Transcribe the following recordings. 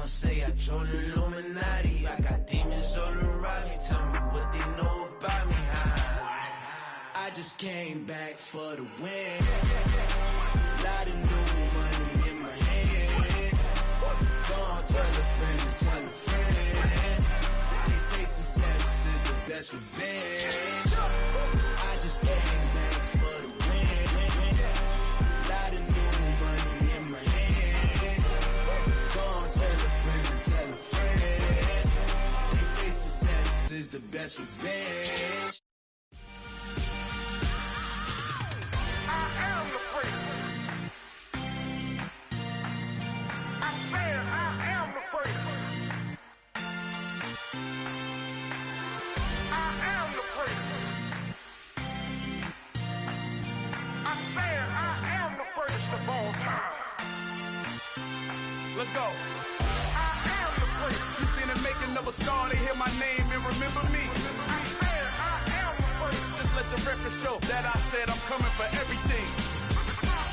gon' say I joined the Illuminati. I got demons all around me. Tell me what they know about me. I just came back for the win. Lot of new money in my hand. Go on, tell a friend, tell a friend. They say success is the best revenge. I just came back for the win. Lot of new money in my hand. Go on, tell a friend. They say success is the best revenge. Let's go. I am the prince. You seen the making of a star, they hear my name and remember me. I am the prince. Just let the record show that I said I'm coming for everything.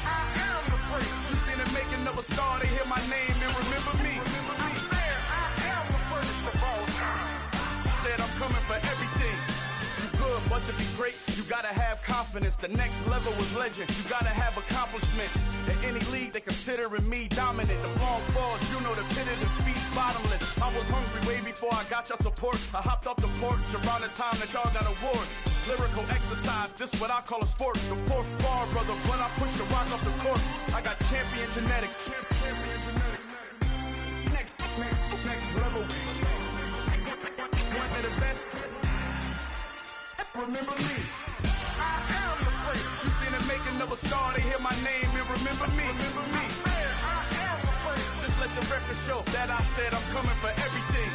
I am the prince. You seen the making of a star, they hear my name and remember me. I am the prince of all time. Said I'm coming for everything. You good, but to be great, you gotta have confidence. The next level was legend. You gotta have accomplishments. In any league, they considering me dominant. The long falls, you know the pit of defeat, bottomless. I was hungry way before I got your support. I hopped off the porch around the time that y'all got awards. Lyrical exercise, this what I call a sport. The fourth bar, brother, when I push the rock off the court. I got champion genetics. Champion genetics. Next level. One of the best. Remember me. I am the prince. You seen the making of a star, they hear my name and remember me. Remember me. I am the prince. Just let the record show that I said I'm coming for everything.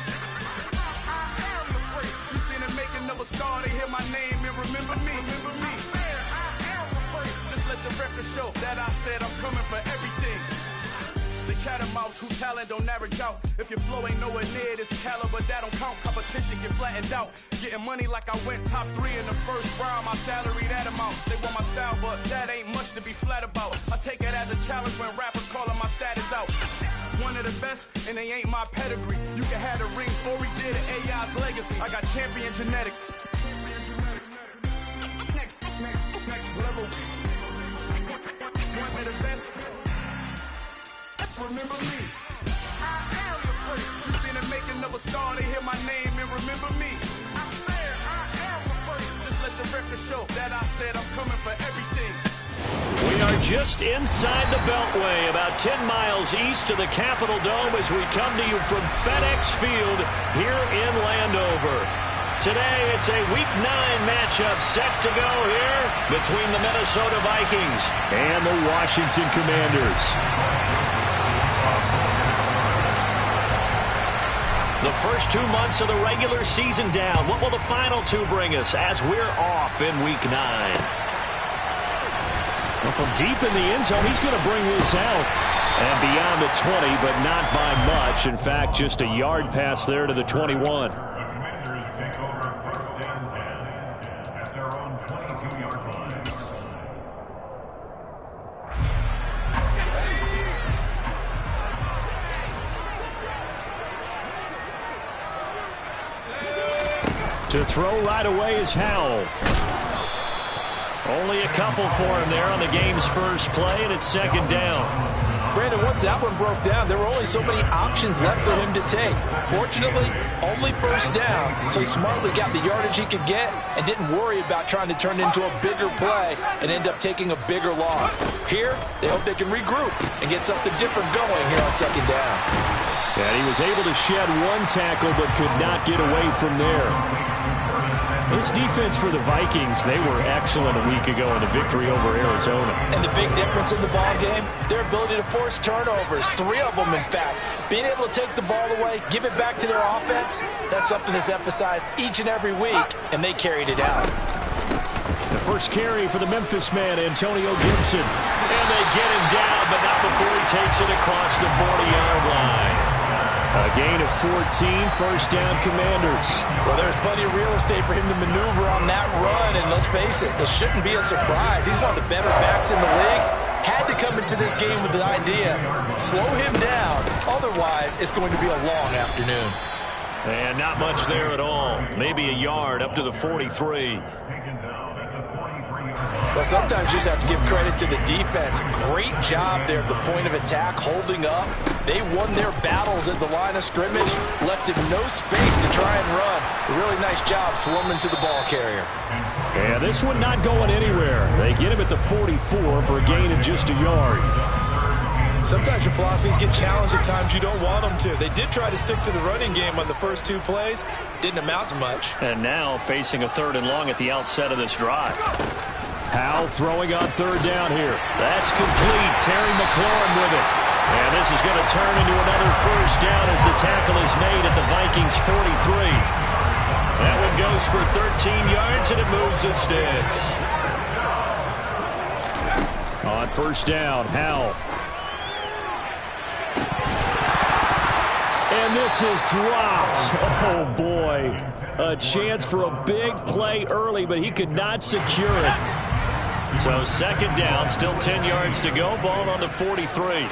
I am the prince. You seen the making of a star, they hear my name and remember me. Remember me. I am the prince. Just let the record show that I said I'm coming for everything. The chattermouths who talent don't average out. If your flow ain't nowhere near this caliber, that don't count. Competition get flattened out. Getting money like I went top 3 in the first round. My salary that amount. They want my style, but that ain't much to be flat about. I take it as a challenge when rappers calling my status out. One of the best, and they ain't my pedigree. You can have the rings, or we did it, AI's legacy. I got champion genetics. Next level. One of the best. Remember me. I am the prince. You seen the making of a star, they hear my name and remember me. I am the prince. Just let the record show that I said I'm coming for everything. We are just inside the Beltway, about 10 miles east of the Capitol Dome as we come to you from FedEx Field here in Landover. Today, it's a Week 9 matchup set to go here between the Minnesota Vikings and the Washington Commanders. The first 2 months of the regular season down. What will the final 2 bring us as we're off in Week 9? Well, from deep in the end zone, he's going to bring this out. And beyond the 20, but not by much. In fact, just a yard pass there to the 21. To throw right away is Howell. Only a couple for him there on the game's first play, and it's second down. Brandon, once that one broke down, there were only so many options left for him to take. Fortunately, only first down, so he smartly got the yardage he could get and didn't worry about trying to turn it into a bigger play and end up taking a bigger loss. Here, they hope they can regroup and get something different going here on second down. And he was able to shed one tackle but could not get away from there. This defense for the Vikings, they were excellent a week ago in the victory over Arizona. And the big difference in the ball game, their ability to force turnovers, 3 of them in fact. Being able to take the ball away, give it back to their offense, that's something that's emphasized each and every week, and they carried it out. The first carry for the Memphis man, Antonio Gibson. And they get him down, but not before he takes it across the 40-yard line. A gain of 14, first down Commanders. Well, there's plenty of real estate for him to maneuver on that run, and let's face it, this shouldn't be a surprise. He's one of the better backs in the league. had to come into this game with the idea, slow him down, otherwise it's going to be a long afternoon. And not much there at all. Maybe a yard up to the 43. Well, sometimes you just have to give credit to the defense. Great job there at the point of attack, holding up. They won their battles at the line of scrimmage, left him no space to try and run. A really nice job swarming to the ball carrier. And this one not going anywhere. They get him at the 44 for a gain of just a yard. Sometimes your philosophies get challenged at times you don't want them to. They did try to stick to the running game on the first 2 plays. Didn't amount to much. And now facing a 3rd and long at the outset of this drive. Howell throwing on 3rd down here. That's complete. Terry McLaurin with it. And this is going to turn into another 1st down as the tackle is made at the Vikings 43. That one goes for 13 yards, and it moves the sticks. On 1st down, Howell. And this is dropped. Oh, boy. A chance for a big play early, but he could not secure it. So 2nd down, still 10 yards to go. Ball on the 43.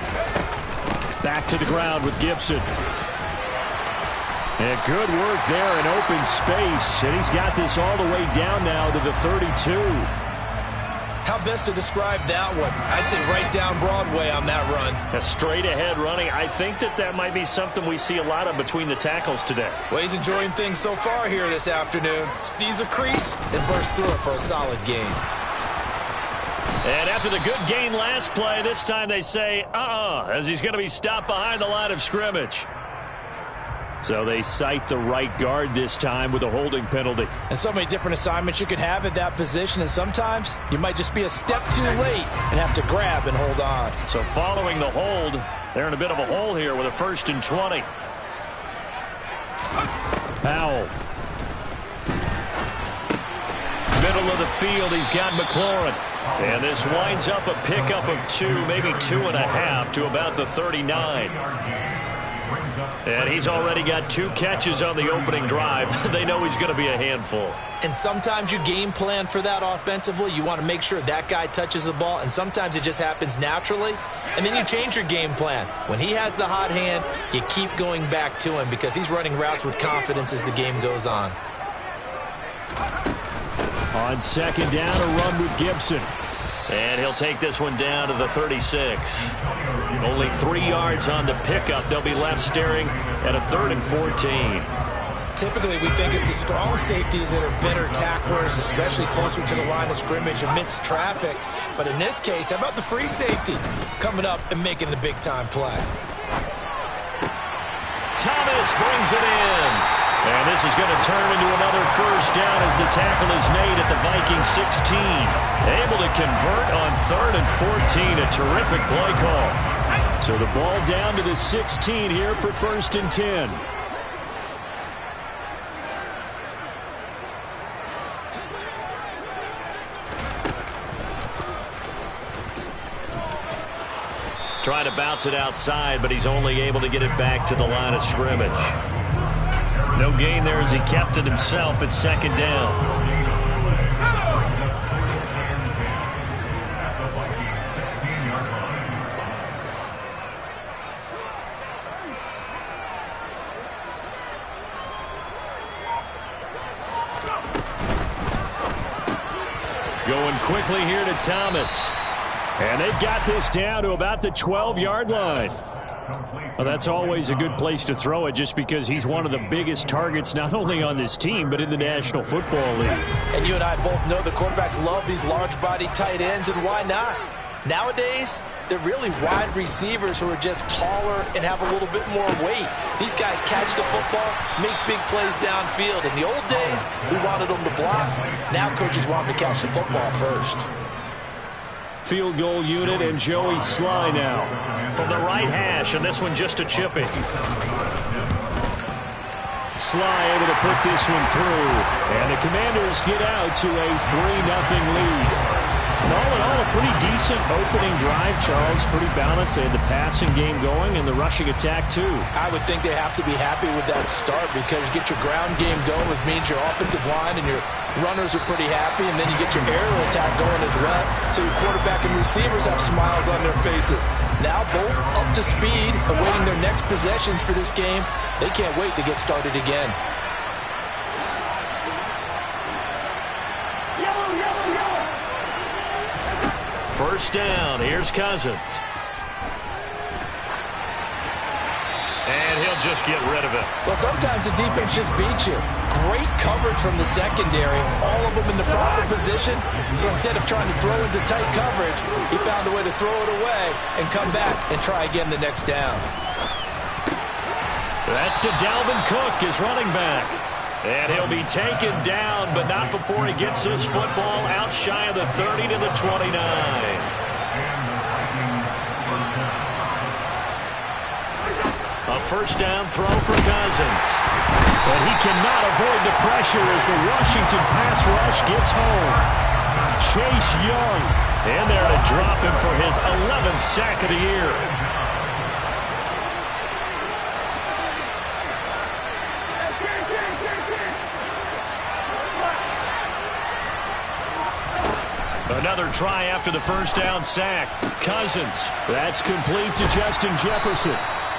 Back to the ground with Gibson. And good work there in open space. And he's got this all the way down now to the 32. How best to describe that one? I'd say right down Broadway on that run. A straight ahead running. I think that might be something we see a lot of between the tackles today. Well, he's enjoying things so far here this afternoon. Sees a crease and bursts through it for a solid gain. And after the good gain last play, this time they say, as he's going to be stopped behind the line of scrimmage. So they cite the right guard this time with a holding penalty. And so many different assignments you could have at that position, and sometimes you might just be a step too late and have to grab and hold on. So following the hold, they're in a bit of a hole here with a 1st and 20. Howell. Middle of the field, he's got McLaurin. And this winds up a pickup of 2, maybe 2.5 to about the 39. And he's already got 2 catches on the opening drive. They know he's going to be a handful. And sometimes you game plan for that offensively. You want to make sure that guy touches the ball, and sometimes it just happens naturally. And then you change your game plan. When he has the hot hand, you keep going back to him because he's running routes with confidence as the game goes on. On 2nd down, a run with Gibson. And he'll take this one down to the 36. Only 3 yards on the pickup. They'll be left staring at a 3rd and 14. Typically, we think it's the strong safeties that are better tacklers, especially closer to the line of scrimmage amidst traffic. But in this case, how about the free safety coming up and making the big-time play? Thomas brings it in. And this is going to turn into another 1st down as the tackle is made at the Vikings 16. Able to convert on 3rd and 14. A terrific play call. So the ball down to the 16 here for 1st and 10. Trying to bounce it outside, but he's only able to get it back to the line of scrimmage. No gain there as he kept it himself at 2nd down. Going quickly here to Thomas. And they've got this down to about the 12-yard line. Well, that's always a good place to throw it just because he's one of the biggest targets not only on this team but in the National Football League. And you and I both know the quarterbacks love these large-body tight ends, and why not? Nowadays, they're really wide receivers who are just taller and have a little bit more weight. These guys catch the football, make big plays downfield. In the old days, we wanted them to block. Now coaches want them to catch the football first. Field goal unit and Joey Sly now from the right hash, and this one just a chipping. Sly able to put this one through, and the Commanders get out to a 3-0 lead. And all in all, a pretty decent opening drive, Charles. Pretty balanced. They had the passing game going and the rushing attack, too. I would think they have to be happy with that start because you get your ground game going, which means your offensive line and your runners are pretty happy, and then you get your aerial attack going as well. So your quarterback and receivers have smiles on their faces. Now both up to speed, awaiting their next possessions for this game. They can't wait to get started again. First down, here's Cousins. And he'll just get rid of it. Well, sometimes the defense just beats you. Great coverage from the secondary, all of them in the proper position. So instead of trying to throw into tight coverage, he found a way to throw it away and come back and try again the next down. That's to Dalvin Cook, his running back. And he'll be taken down, but not before he gets this football out shy of the 30 to the 29. A first down throw for Cousins. But he cannot avoid the pressure as the Washington pass rush gets home. Chase Young in there to drop him for his 11th sack of the year. Another try after the first down sack. Cousins. That's complete to Justin Jefferson.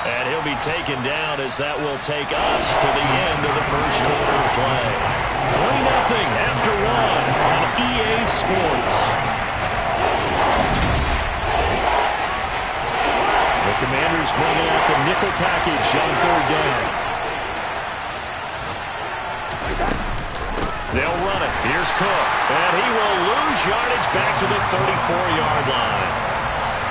And he'll be taken down as that will take us to the end of the first quarter of play. 3-0 after one on EA Sports. The Commanders bringing out the nickel package on third down. They'll run it. Here's Cook. And he will lose yardage back to the 34-yard line.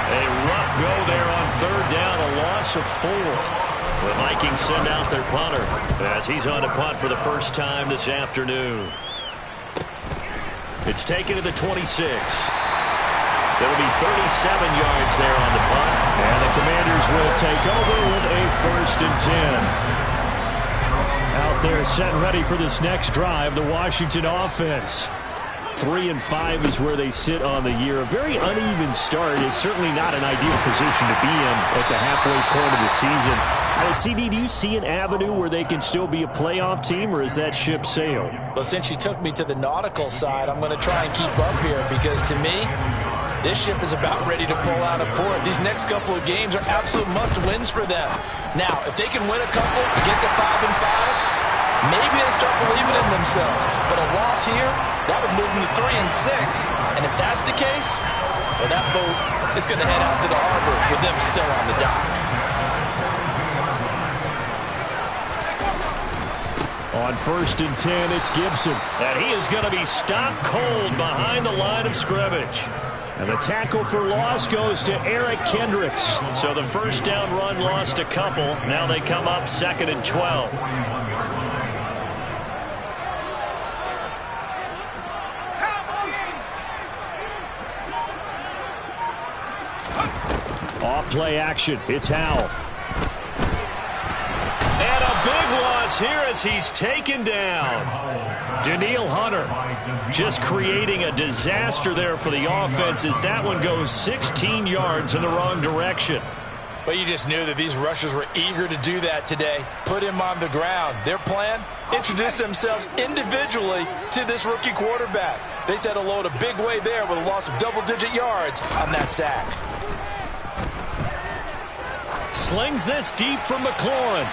A rough go there on third down, a loss of 4. The Vikings send out their punter as he's on to punt for the first time this afternoon. It's taken to the 26. There'll be 37 yards there on the punt. And the Commanders will take over with a 1st and 10. Out there set and ready for this next drive, the Washington offense. 3-5 is where they sit on the year. A very uneven start is certainly not an ideal position to be in at the halfway point of the season. CD, do you see an avenue where they can still be a playoff team, or is that ship sailed? Well, since you took me to the nautical side, I'm going to try and keep up here because to me, this ship is about ready to pull out of port. These next couple of games are absolute must-wins for them. Now, if they can win a couple, get to 5-5, maybe they start believing in themselves. But a loss here, that would move them to 3-6. And if that's the case, well, that boat is going to head out to the harbor with them still on the dock. On 1st and 10, it's Gibson. And he is going to be stopped cold behind the line of scrimmage. And the tackle for loss goes to Eric Kendricks. So the first down run lost a couple. Now they come up 2nd and 12. Off play action. It's Howell. And a big loss here as he's taken down. Danielle Hunter just creating a disaster there for the offense as that one goes 16 yards in the wrong direction. But you just knew that these rushers were eager to do that today. Put him on the ground. Their plan, introduce themselves individually to this rookie quarterback. They said hello to Big Way there with a loss of double-digit yards on that sack. Slings this deep from McLaurin.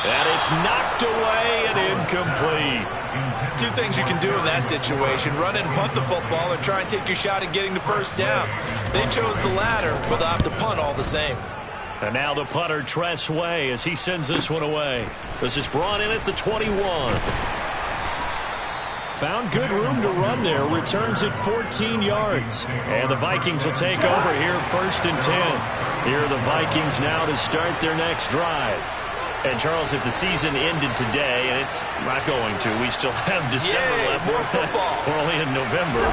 And it's knocked away and incomplete. Two things you can do in that situation. Run and punt the football or try and take your shot at getting the first down. They chose the latter, but they'll have to punt all the same. And now the punter, Tress Way, as he sends this one away. This is brought in at the 21. Found good room to run there. Returns at 14 yards. And the Vikings will take over here 1st and 10. Here are the Vikings now to start their next drive. And, Charles, if the season ended today, and it's not going to, we still have December left. More football. We're only in November.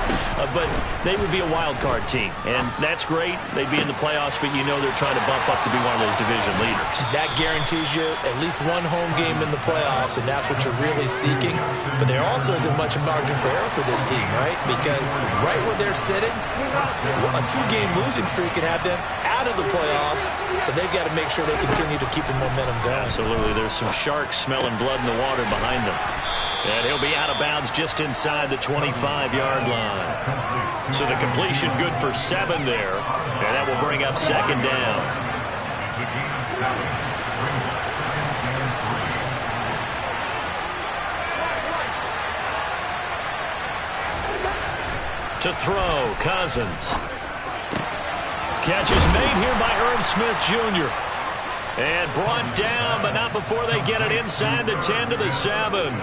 But they would be a wild card team, and that's great. They'd be in the playoffs, but you know they're trying to bump up to be one of those division leaders. That guarantees you at least one home game in the playoffs, and that's what you're really seeking. But there also isn't much margin for error for this team, right? Because right where they're sitting, a 2-game losing streak can have them out of the playoffs, so they've got to make sure they continue to keep the momentum going. Absolutely. There's some sharks smelling blood in the water behind them. And he'll be out of bounds just inside the 25-yard line. So the completion good for 7 there. And that will bring up 2nd down. To throw, Cousins. Catch is made here by Irv Smith Jr. And brought down, but not before they get it inside the 10 to the 7.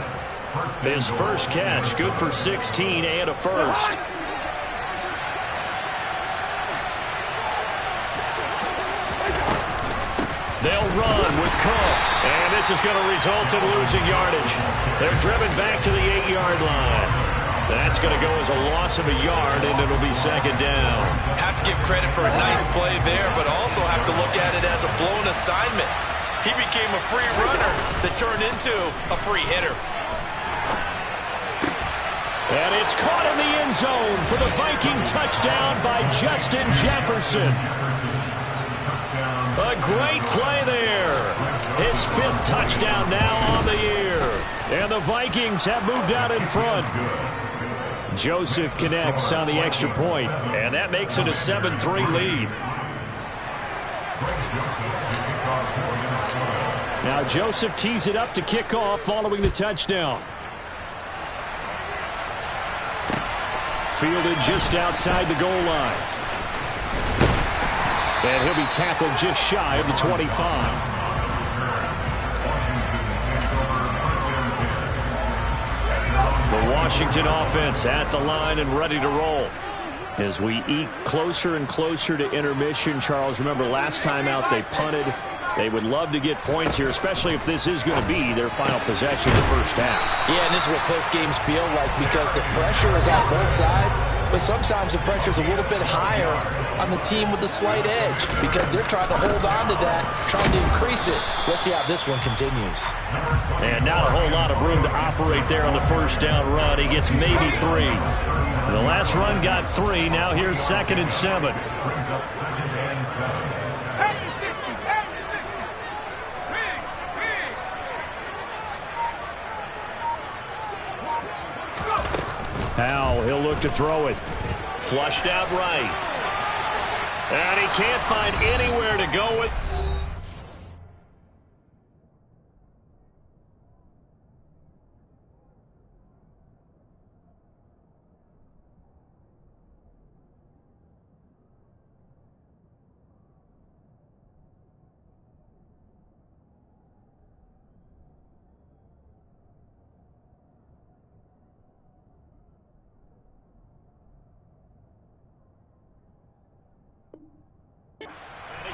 His first catch, good for 16 and a first. They'll run with Cook. And this is going to result in losing yardage. They're driven back to the 8-yard line. That's going to go as a loss of a yard, and it'll be 2nd down. Have to give credit for a nice play there, but also have to look at it as a blown assignment. He became a free runner that turned into a free hitter. And it's caught in the end zone for the Viking touchdown by Justin Jefferson. A great play there. His 5th touchdown now on the year. And the Vikings have moved out in front. Joseph connects on the extra point, and that makes it a 7-3 lead. Now Joseph tees it up to kick off following the touchdown. Fielded just outside the goal line. And he'll be tackled just shy of the 25. The Washington offense at the line and ready to roll. As we eke closer and closer to intermission, Charles, remember last time out they punted. They would love to get points here, especially if this is going to be their final possession of the first half. Yeah, and this is what close games feel like because the pressure is on both sides, but sometimes the pressure is a little bit higher on the team with the slight edge because they're trying to hold on to that, trying to increase it. Let's see how this one continues. And not a whole lot of room to operate there on the first down run. He gets maybe 3. The last run got 3. Now here's 2nd and 7. Powell, he'll look to throw it. Flushed out right. And he can't find anywhere to go with.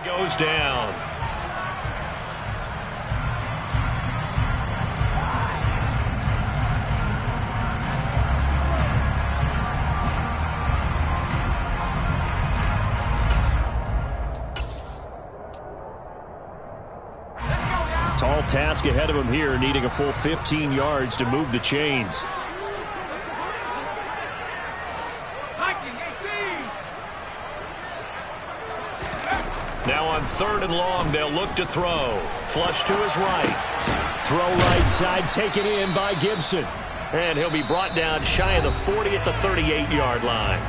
Goes down. Tall task ahead of him here, needing a full 15 yards to move the chains. Now on 3rd and long, they'll look to throw. Flush to his right. Throw right side, taken in by Gibson. And he'll be brought down shy of the 40 at the 38-yard line.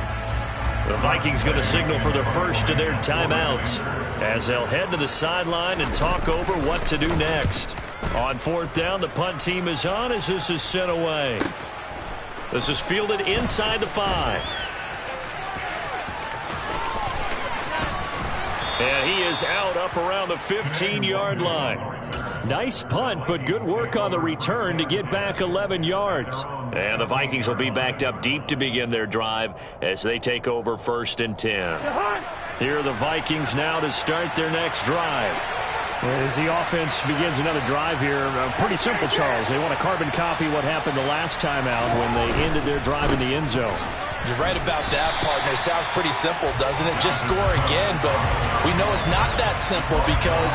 The Vikings going to signal for their first of their timeouts as they'll head to the sideline and talk over what to do next. On 4th down, the punt team is on as this is sent away. This is fielded inside the 5. And he is out up around the 15-yard line. Nice punt, but good work on the return to get back 11 yards. And the Vikings will be backed up deep to begin their drive as they take over 1st and 10. Here are the Vikings now to start their next drive. As the offense begins another drive here, pretty simple, Charles. They want to carbon copy what happened the last time out when they ended their drive in the end zone. You're right about that, partner. Sounds pretty simple, doesn't it? Just score again, but we know it's not that simple because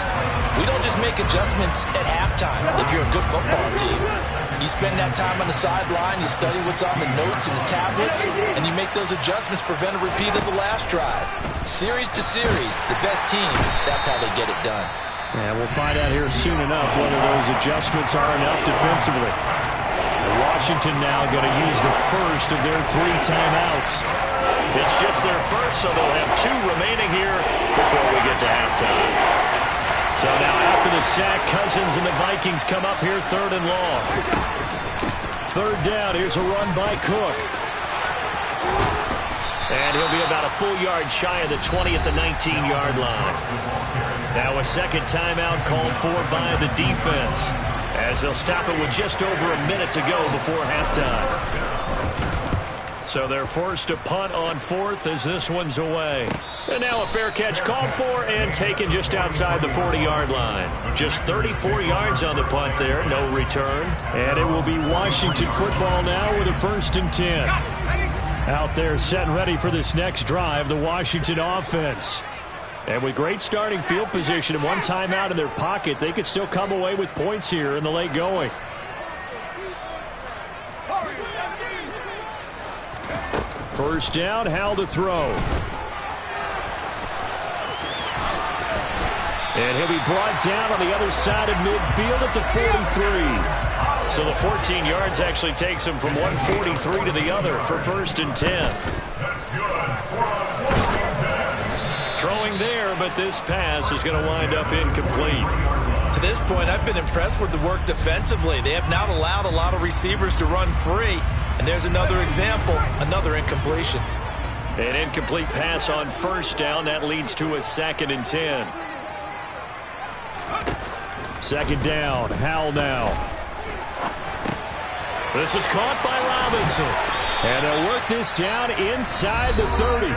we don't just make adjustments at halftime if you're a good football team. You spend that time on the sideline, you study what's on the notes and the tablets, and you make those adjustments, prevent a repeat of the last drive. Series to series, the best teams, that's how they get it done. And we'll find out here soon enough whether those adjustments are enough defensively. Washington now going to use the first of their 3 timeouts. It's just their first, so they'll have 2 remaining here before we get to halftime. So now after the sack, Cousins and the Vikings come up here 3rd and long. 3rd down, here's a run by Cook. And he'll be about a full yard shy of the 20 at the 19-yard line. Now a second timeout called for by the defense, as they'll stop it with just over a minute to go before halftime. So they're forced to punt on 4th as this one's away. And now a fair catch called for and taken just outside the 40-yard line. Just 34 yards on the punt there, no return. And it will be Washington football now with a 1st and 10. Out there set and ready for this next drive, the Washington offense. And with great starting field position and 1 timeout in their pocket, they could still come away with points here in the late going. First down, Howell to throw. And he'll be brought down on the other side of midfield at the 43. So the 14 yards actually takes him from 143 to the other for 1st and 10. Throwing there, but this pass is going to wind up incomplete. To this point, I've been impressed with the work defensively. They have not allowed a lot of receivers to run free. And there's another example, another incompletion. An incomplete pass on 1st down. That leads to a 2nd and 10. 2nd down, Howell now. This is caught by Robinson. And they'll work this down inside the 30.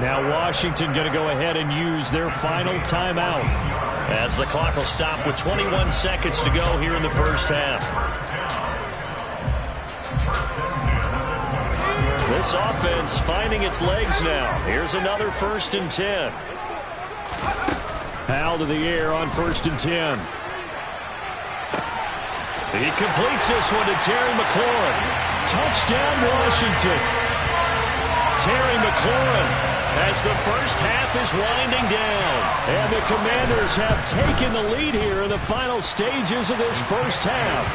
Now Washington going to go ahead and use their final timeout, as the clock will stop with 21 seconds to go here in the first half. This offense finding its legs now. Here's another 1st and 10. Howell to the air on 1st and 10. He completes this one to Terry McLaurin. Touchdown, Washington. Terry McLaurin, as the first half is winding down. And the Commanders have taken the lead here in the final stages of this first half.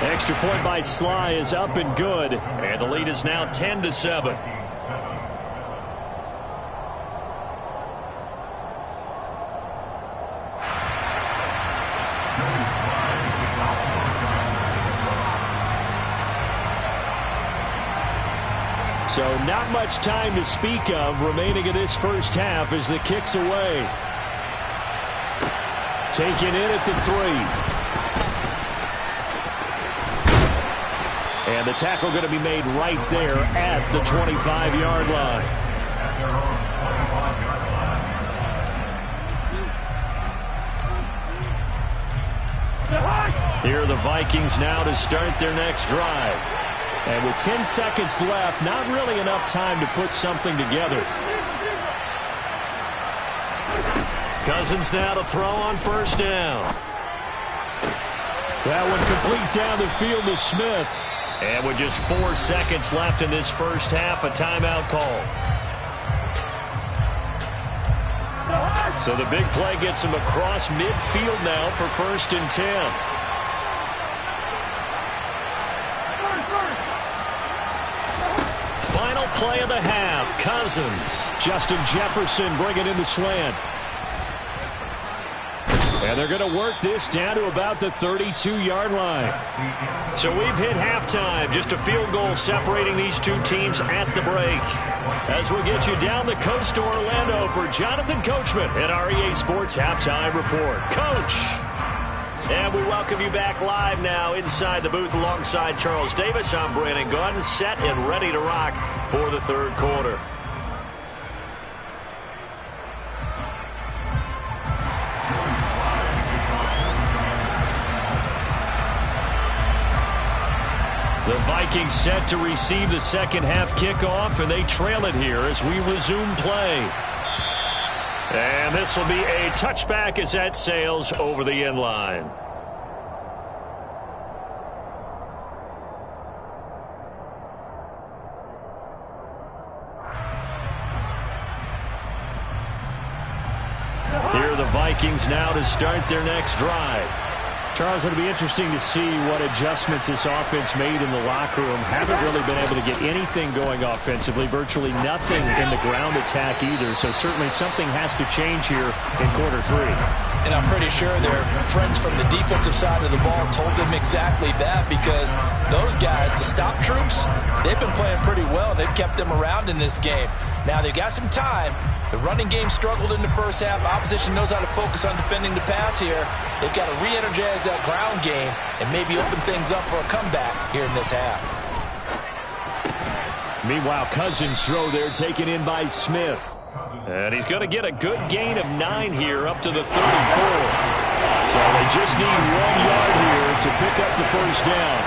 Extra point by Sly is up and good. And the lead is now 10-7. So not much time to speak of remaining in this first half as the kick's away. Taken in at the 3. And the tackle going to be made right there at the 25-yard line. Here are the Vikings now to start their next drive. And with 10 seconds left, not really enough time to put something together. Cousins now to throw on 1st down. That one complete down the field to Smith. And with just 4 seconds left in this first half, a timeout call. So the big play gets him across midfield now for 1st and 10. Final play of the half, Cousins. Justin Jefferson bringing in the slant. And they're going to work this down to about the 32-yard line. So we've hit halftime. Just a field goal separating these two teams at the break. As we get you down the coast to Orlando for Jonathan Coachman at our EA Sports Halftime Report. Coach! And we welcome you back live now inside the booth alongside Charles Davis. I'm Brandon Gunn, set and ready to rock for the third quarter. Vikings set to receive the second half kickoff, and they trail it here as we resume play. And this will be a touchback as that sails over the end line. Here are the Vikings now to start their next drive. Charles, it'll be interesting to see what adjustments this offense made in the locker room. Haven't really been able to get anything going offensively, virtually nothing in the ground attack either. So certainly something has to change here in quarter three. And I'm pretty sure their friends from the defensive side of the ball told them exactly that, because those guys, the stop troops, they've been playing pretty well, and they've kept them around in this game. Now, they've got some time. The running game struggled in the first half. Opposition knows how to focus on defending the pass here. They've got to re-energize that ground game and maybe open things up for a comeback here in this half. Meanwhile, Cousins' throw there taken in by Smith. And he's going to get a good gain of 9 here up to the 34. So they just need 1 yard here to pick up the first down.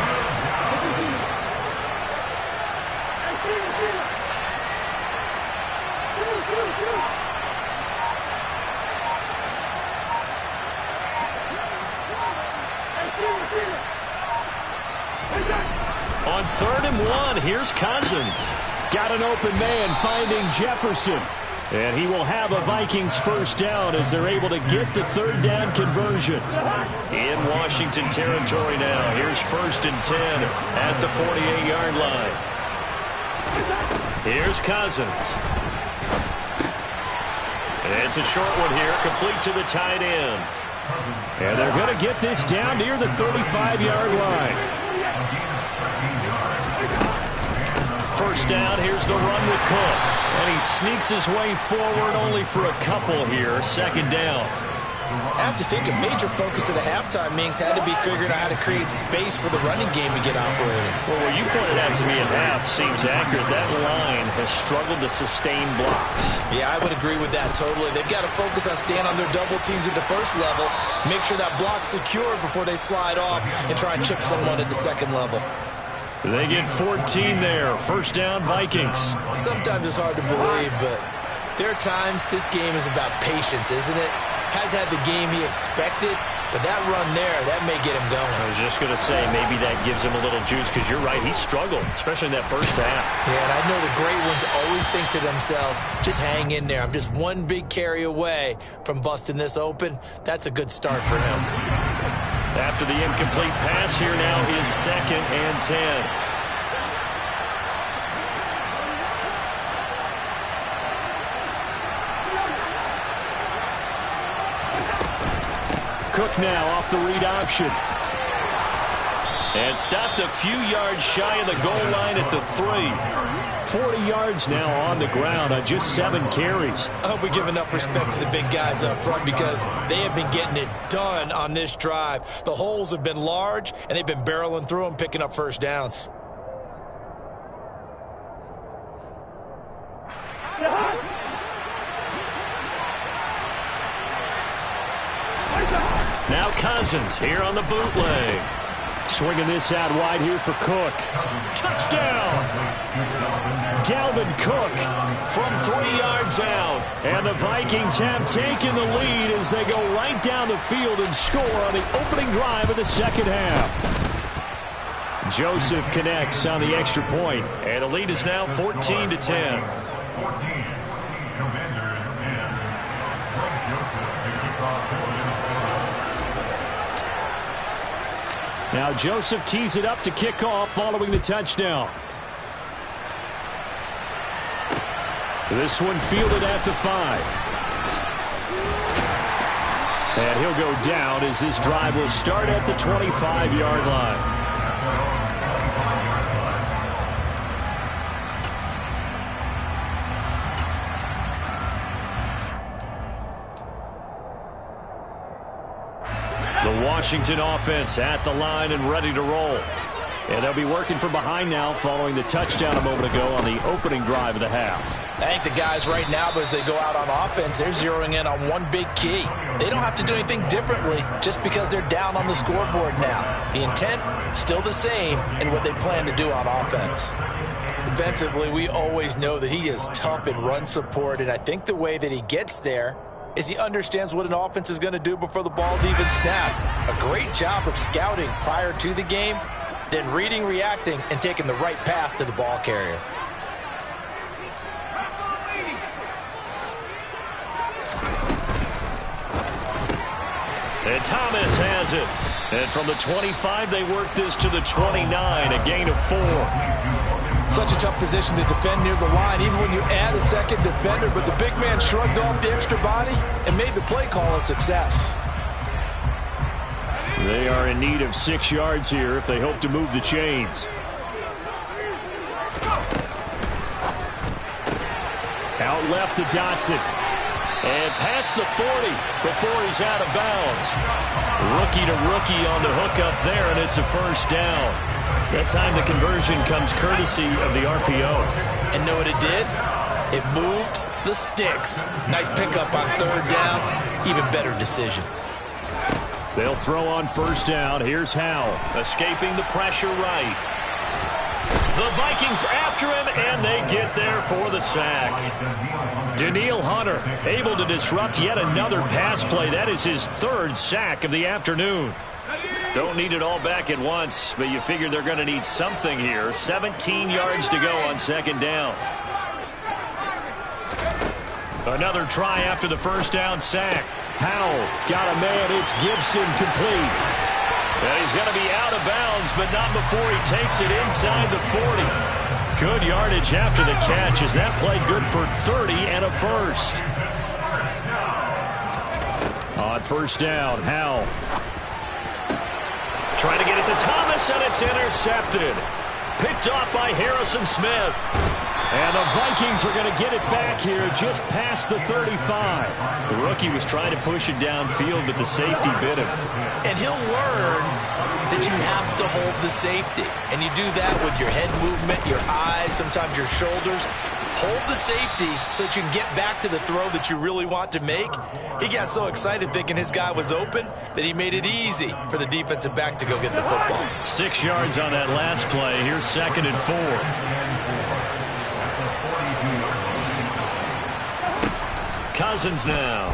On 3rd and 1, here's Cousins. Got an open man finding Jefferson. And he will have a Vikings first down as they're able to get the 3rd down conversion. In Washington territory now. Here's 1st and 10 at the 48-yard line. Here's Cousins. It's a short one here, complete to the tight end. And they're going to get this down near the 35-yard line. First down, here's the run with Cook. And he sneaks his way forward only for a couple here. 2nd down. I have to think a major focus of the halftime meetings had to be figuring out how to create space for the running game to get operating. Well, what you pointed out to me at half seems accurate. That line has struggled to sustain blocks. Yeah, I would agree with that totally. They've got to focus on staying on their double teams at the first level, make sure that block's secure before they slide off and try and chip someone at the second level. They get 14 there. First down, Vikings. Sometimes it's hard to believe, but there are times this game is about patience, isn't it? Has had the game he expected, but that run there, that may get him going. I was just going to say, maybe that gives him a little juice, because you're right, he struggled, especially in that first half. Yeah, and I know the great ones always think to themselves, just hang in there. I'm just one big carry away from busting this open. That's a good start for him. After the incomplete pass, here now is 2nd and 10. Cook now off the read option. And stopped a few yards shy of the goal line at the 3. 40 yards now on the ground on just 7 carries. I hope we give enough respect to the big guys up front, because they have been getting it done on this drive. The holes have been large, and they've been barreling through them, picking up first downs. Now Cousins here on the bootleg. Swinging this out wide here for Cook. Touchdown! Dalvin Cook from 3 yards out. And the Vikings have taken the lead as they go right down the field and score on the opening drive of the second half. Joseph connects on the extra point, and the lead is now 14-10. Now Joseph tees it up to kick off following the touchdown. This one fielded at the 5. And he'll go down as this drive will start at the 25-yard line. The Washington offense at the line and ready to roll. And they'll be working from behind now following the touchdown a moment ago on the opening drive of the half. I think the guys right now, as they go out on offense, they're zeroing in on one big key. They don't have to do anything differently just because they're down on the scoreboard now. The intent, still the same in what they plan to do on offense. Defensively, we always know that he is tough in run support, and I think the way that he gets there is he understands what an offense is going to do before the ball's even snapped. A great job of scouting prior to the game, then reading, reacting, and taking the right path to the ball carrier. And Thomas has it. And from the 25, they work this to the 29, a gain of 4. Such a tough position to defend near the line, even when you add a second defender, but the big man shrugged off the extra body and made the play call a success. They are in need of 6 yards here if they hope to move the chains. Out left to Dotson. And past the 40 before he's out of bounds. Rookie to rookie on the hook up there, and it's a first down. That time the conversion comes courtesy of the RPO. And know what it did? It moved the sticks. Nice pickup on third down. Even better decision. They'll throw on first down. Here's Howell. Escaping the pressure right. The Vikings after him, and they get there for the sack. Danielle Hunter able to disrupt yet another pass play. That is his 3rd sack of the afternoon. Don't need it all back at once, but you figure they're going to need something here. 17 yards to go on second down. Another try after the first down sack. Howell got a man. It's Gibson complete. And he's going to be out of bounds, but not before he takes it inside the 40. Good yardage after the catch as that played good for 30 and a first. On first down, Howell. Trying to get it to Thomas, and it's intercepted. Picked off by Harrison Smith. And the Vikings are going to get it back here just past the 35. The rookie was trying to push it downfield, but the safety bit him. And he'll learn that you have to hold the safety. And you do that with your head movement, your eyes, sometimes your shoulders. Hold the safety so that you can get back to the throw that you really want to make. He got so excited thinking his guy was open that he made it easy for the defensive back to go get the football. 6 yards on that last play. Here's 2nd and 4. Cousins now.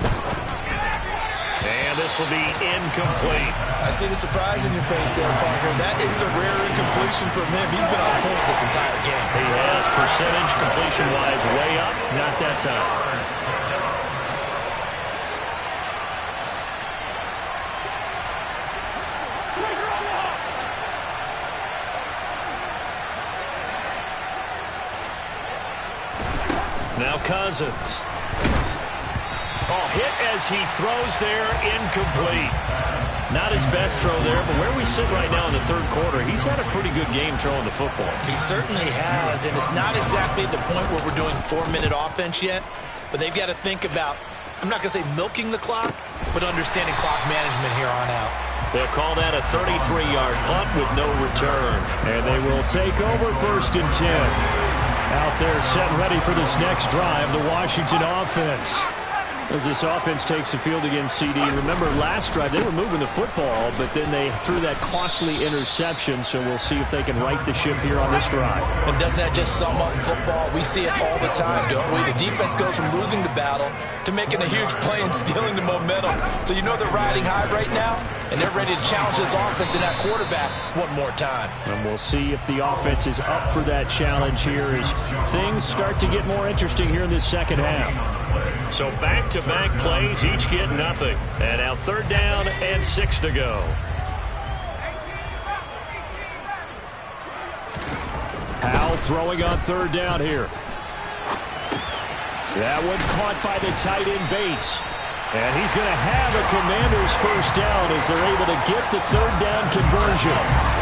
And this will be incomplete. I see the surprise in your face there, partner. That is a rare incompletion from him. He's been on point this entire game. He has percentage completion-wise way up. Not that time. Now Cousins. Oh, hit as he throws there, incomplete. Not his best throw there, but where we sit right now in the 3rd quarter, he's had a pretty good game throwing the football. He certainly has, and it's not exactly at the point where we're doing 4-minute offense yet, but they've got to think about, I'm not going to say milking the clock, but understanding clock management here on out. They'll call that a 33-yard punt with no return. And they will take over 1st and 10. Out there set ready for this next drive, the Washington offense. As this offense takes the field against CD. Remember, last drive, they were moving the football, but then they threw that costly interception, so we'll see if they can right the ship here on this drive. And doesn't that just sum up football? We see it all the time, don't we? The defense goes from losing the battle to making a huge play and stealing the momentum. So you know they're riding high right now, and they're ready to challenge this offense and that quarterback one more time. And we'll see if the offense is up for that challenge here as things start to get more interesting here in this second half. So back-to-back plays, each get nothing. And now 3rd down and 6 to go. Howell throwing on 3rd down here. That one caught by the tight end Bates. And he's going to have a Commanders first down as they're able to get the 3rd down conversion.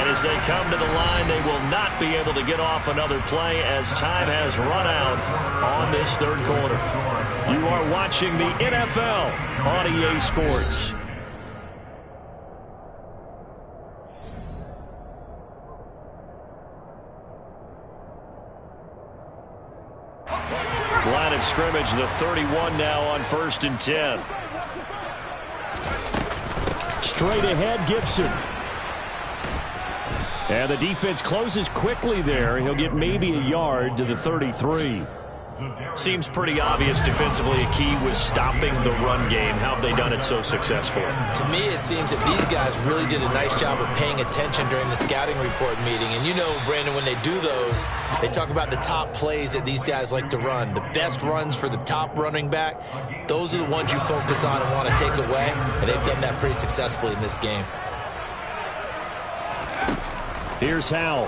As they come to the line, they will not be able to get off another play as time has run out on this 3rd quarter. You are watching the NFL on EA Sports. Line of scrimmage, the 31 now on 1st and 10. Straight ahead, Gibson. And the defense closes quickly there. He'll get maybe a yard to the 33. Seems pretty obvious defensively a key was stopping the run game. How have they done it so successfully? To me, it seems that these guys really did a nice job of paying attention during the scouting report meeting. And you know, Brandon, when they do those, they talk about the top plays that these guys like to run. The best runs for the top running back, those are the ones you focus on and want to take away. And they've done that pretty successfully in this game. Here's Howell.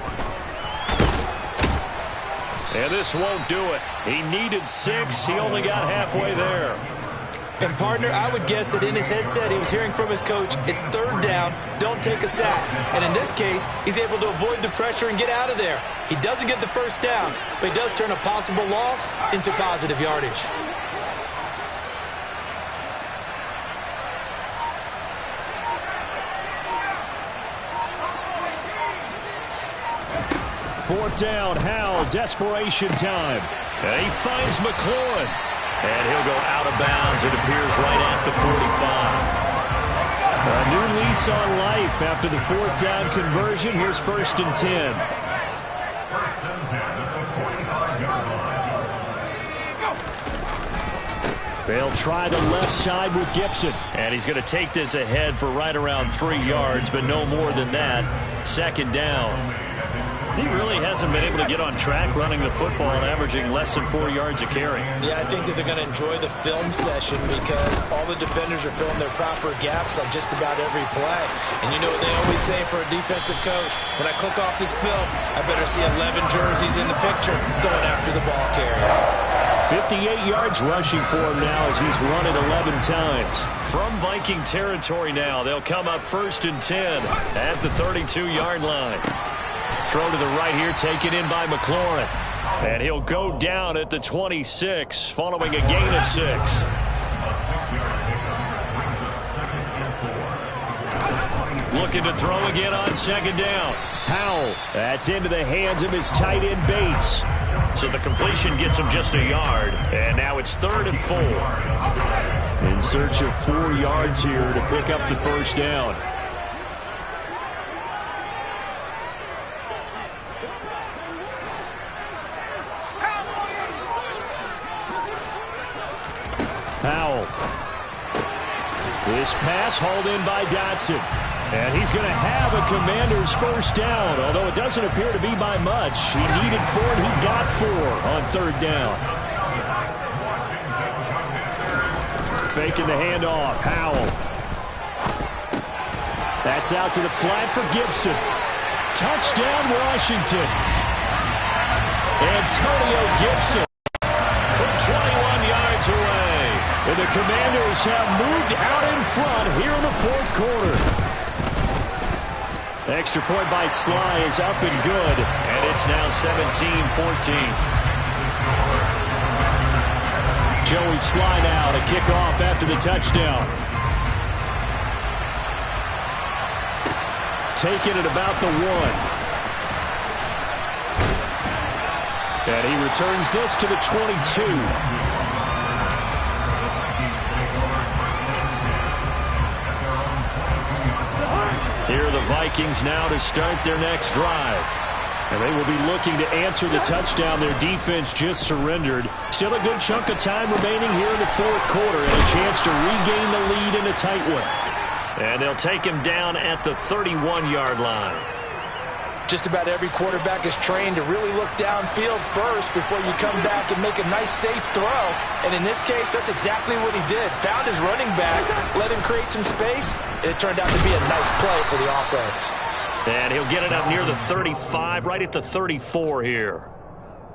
And this won't do it. He needed 6. He only got halfway there. And, partner, I would guess that in his headset he was hearing from his coach, it's 3rd down, don't take a sack. And in this case, he's able to avoid the pressure and get out of there. He doesn't get the 1st down, but he does turn a possible loss into positive yardage. Fourth down, Howell, desperation time. And he finds McLaurin. And he'll go out of bounds. It appears right at the 45. A new lease on life after the 4th down conversion. Here's 1st and 10. They'll try the left side with Gibson. And he's going to take this ahead for right around 3 yards, but no more than that. 2nd down. He really hasn't been able to get on track running the football and averaging less than 4 yards a carry. Yeah, I think that they're going to enjoy the film session because all the defenders are filling their proper gaps on just about every play. And you know what they always say for a defensive coach? When I click off this film, I better see 11 jerseys in the picture going after the ball carrier. 58 yards rushing for him now as he's run it 11 times. From Viking territory now, they'll come up 1st and 10 at the 32-yard line. Throw to the right here, taken in by McLaurin. And he'll go down at the 26, following a gain of 6. Looking to throw again on 2nd down. Howell, that's into the hands of his tight end Bates. So the completion gets him just a yard. And now it's 3rd and 4. In search of 4 yards here to pick up the 1st down. Howell. This pass hauled in by Dotson. And he's going to have a Commander's 1st down, although it doesn't appear to be by much. He needed 4, and he got 4 on 3rd down. Faking the handoff. Howell. That's out to the flat for Gibson. Touchdown, Washington. Antonio Gibson from 21 yards away. And the Commanders have moved out in front here in the 4th quarter. The extra point by Sly is up and good. And it's now 17-14. Joey Sly now to kick off after the touchdown. Taking it about the 1. And he returns this to the 22. Here are the Vikings now to start their next drive. And they will be looking to answer the touchdown their defense just surrendered. Still a good chunk of time remaining here in the 4th quarter and a chance to regain the lead in a tight one. And they'll take him down at the 31-yard line. Just about every quarterback is trained to really look downfield first before you come back and make a nice, safe throw. And in this case, that's exactly what he did. Found his running back, let him create some space, and it turned out to be a nice play for the offense. And he'll get it up near the 35, right at the 34 here.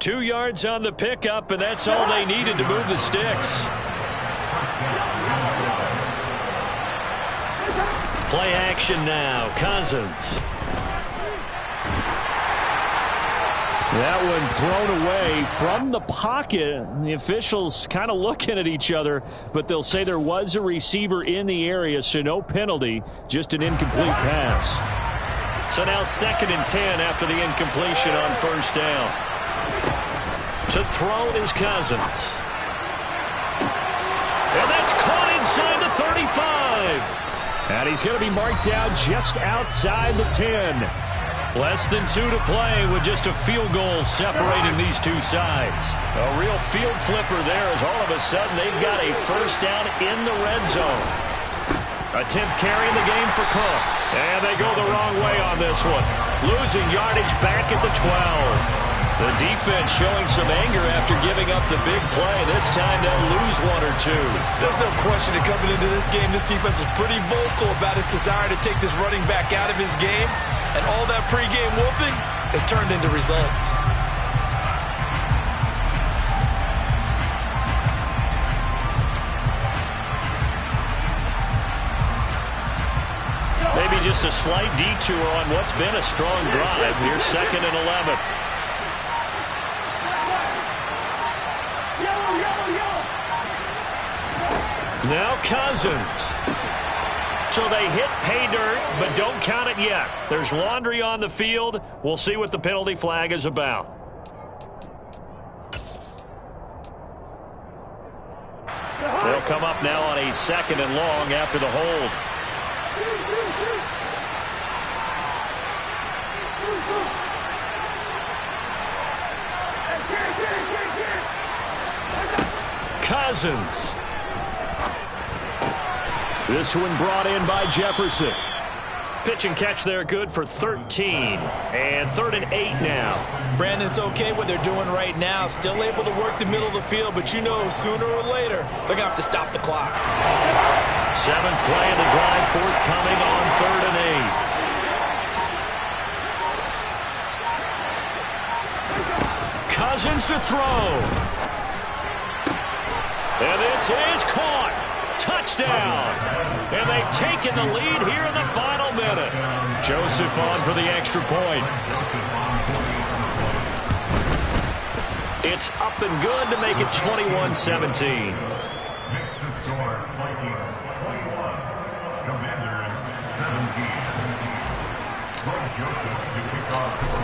2 yards on the pickup, and that's all they needed to move the sticks. Play action now. Cousins. That one thrown away from the pocket. The officials kind of looking at each other, but they'll say there was a receiver in the area, so no penalty, just an incomplete pass. So now 2nd and 10 after the incompletion on 1st down. To throw is Cousins. And that's caught inside the 35. And he's going to be marked down just outside the 10. Less than 2 to play with just a field goal separating these two sides. A real field flipper there as all of a sudden they've got a first down in the red zone. A 10th carry in the game for Cook. And they go the wrong way on this one. Losing yardage back at the 12. The defense showing some anger after giving up the big play. This time they'll lose 1 or 2. There's no question that coming into this game, this defense was pretty vocal about its desire to take this running back out of his game. And all that pregame whooping has turned into results. Maybe just a slight detour on what's been a strong drive. Here's 2nd and 11. Now Cousins. So they hit pay dirt, but don't count it yet. There's laundry on the field. We'll see what the penalty flag is about. They'll come up now on a 2nd and long after the hold. Cousins. This one brought in by Jefferson. Pitch and catch there good for 13. And 3rd and 8 now. Brandon, it's okay what they're doing right now. Still able to work the middle of the field, but you know sooner or later they're going to have to stop the clock. 7th play of the drive forthcoming on 3rd and 8. Cousins to throw. And this is caught. Touchdown. And they've taken the lead here in the final minute. Joseph on for the extra point. It's up and good to make it 21-17.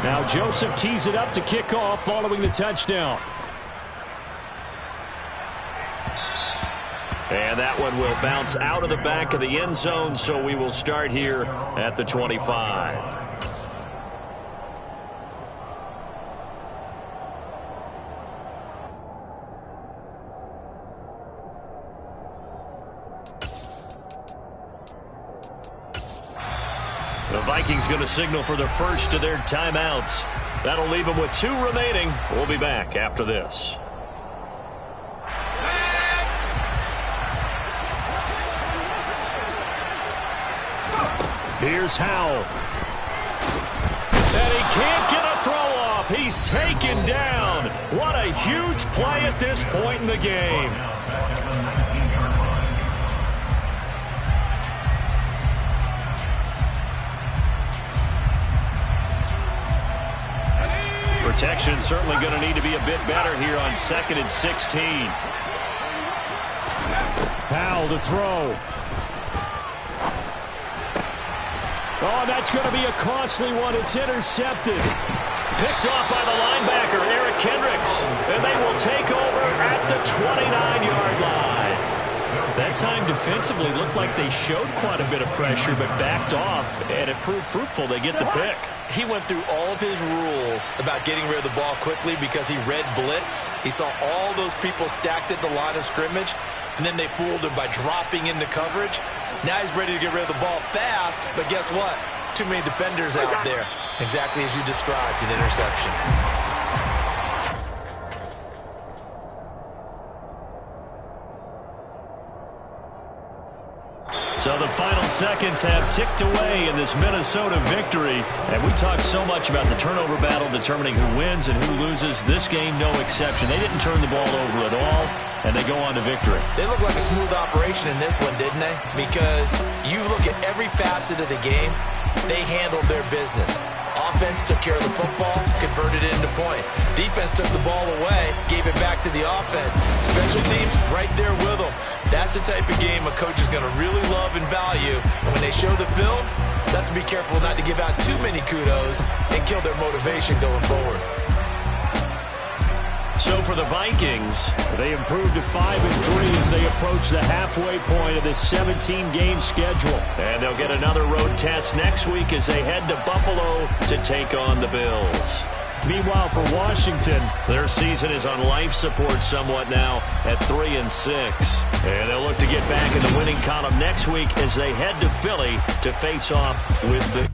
Now Joseph tees it up to kick off following the touchdown. And that one will bounce out of the back of the end zone, so we will start here at the 25. The Vikings going to signal for the first of their timeouts. That'll leave them with 2 remaining. We'll be back after this. Here's Howell. And he can't get a throw off. He's taken down. What a huge play at this point in the game. Protection certainly going to need to be a bit better here on 2nd and 16. Howell to throw. Oh, that's going to be a costly one. It's intercepted. Picked off by the linebacker, Eric Kendricks. And they will take over at the 29-yard line. That time defensively looked like they showed quite a bit of pressure, but backed off, and it proved fruitful. They get the pick. He went through all of his rules about getting rid of the ball quickly because he read blitz. He saw all those people stacked at the line of scrimmage, and then they fooled him by dropping into coverage. Now he's ready to get rid of the ball fast, but guess what? Too many defenders out there. Exactly as you described, an interception. So the final seconds have ticked away in this Minnesota victory. And we talked so much about the turnover battle determining who wins and who loses. This game, no exception. They didn't turn the ball over at all, and they go on to victory. They look like a smooth operation in this one, didn't they? Because you look at every facet of the game, they handled their business. Offense took care of the football, converted it into points. Defense took the ball away, gave it back to the offense. Special teams, right there with them. That's the type of game a coach is going to really love and value. And when they show the film, they have to be careful not to give out too many kudos and kill their motivation going forward. So for the Vikings, they improved to 5-3 as they approach the halfway point of this 17-game schedule. And they'll get another road test next week as they head to Buffalo to take on the Bills. Meanwhile, for Washington, their season is on life support somewhat now at 3-6. And they'll look to get back in the winning column next week as they head to Philly to face off with the...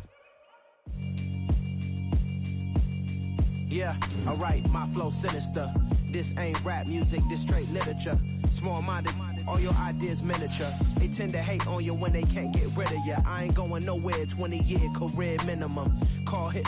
Yeah, alright, my flow sinister. This ain't rap music, this straight literature. Small-minded, all your ideas miniature. They tend to hate on you when they can't get rid of you. I ain't going nowhere, 20-year career minimum. Call hit.